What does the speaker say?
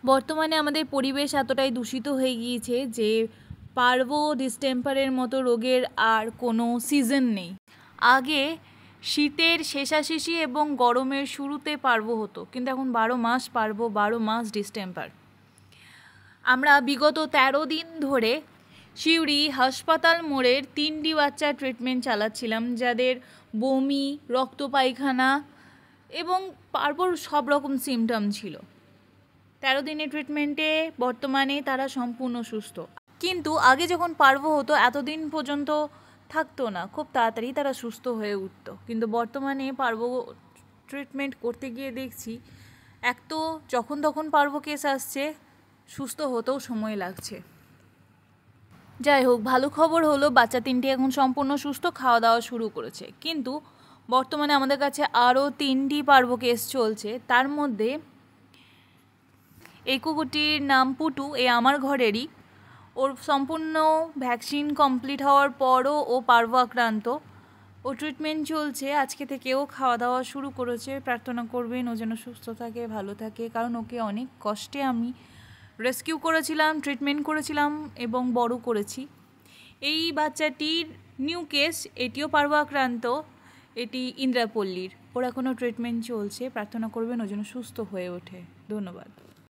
বর্তমানে আমাদের পরিবেশ এতটাই দূষিত হয়ে গিয়েছে যে পার্বো ডিস্টেম্পারের মতো রোগের আর কোনো সিজন নেই। আগে শীতের শেষাশেষি এবং গরমের শুরুতে পার্বো হতো, কিন্তু এখন 12 মাস পার্বো, 12 মাস ডিস্টেম্পার। আমরা বিগত 13 দিন ধরে সিউড়ি হাসপাতাল মোড়ের 3টি বাচ্চার ট্রিটমেন্ট চালাচ্ছিলাম, যাদের বমি, রক্ত পায়খানা এবং পার্বোর সব রকম সিমটম ছিল। 13 দিনের ট্রিটমেন্টে বর্তমানে তারা সম্পূর্ণ সুস্থ। কিন্তু আগে যখন পার্বো হতো এতদিন পর্যন্ত থাকতো না, খুব তাড়াতাড়ি তারা সুস্থ হয়ে উঠতো। কিন্তু বর্তমানে পার্বো ট্রিটমেন্ট করতে গিয়ে দেখছি এক তো যখন তখন পার্বো কেস আসছে, সুস্থ হতেও সময় লাগছে। যাই হোক, ভালো খবর হলো বাচ্চা 3টি এখন সম্পূর্ণ সুস্থ, খাওয়া দাওয়া শুরু করেছে। কিন্তু বর্তমানে আমাদের কাছে আরও 3টি পার্বো কেস চলছে। তার মধ্যে এই কুকুরটির নাম পুটু, এ আমার ঘরেরই। ওর সম্পূর্ণ ভ্যাকসিন কমপ্লিট হওয়ার পরও ও পার্বো আক্রান্ত। ও ট্রিটমেন্ট চলছে, আজকে থেকেও খাওয়া দাওয়া শুরু করেছে। প্রার্থনা করবেন ও যেন সুস্থ থাকে, ভালো থাকে, কারণ ওকে অনেক কষ্টে আমি রেস্কিউ করেছিলাম, ট্রিটমেন্ট করেছিলাম এবং বড় করেছি। এই বাচ্চাটির নিউ কেস, এটিও পার্বো আক্রান্ত, এটি ইন্দ্রাপল্লীর। ওর এখনও ট্রিটমেন্ট চলছে। প্রার্থনা করবেন ও যেন সুস্থ হয়ে ওঠে। ধন্যবাদ।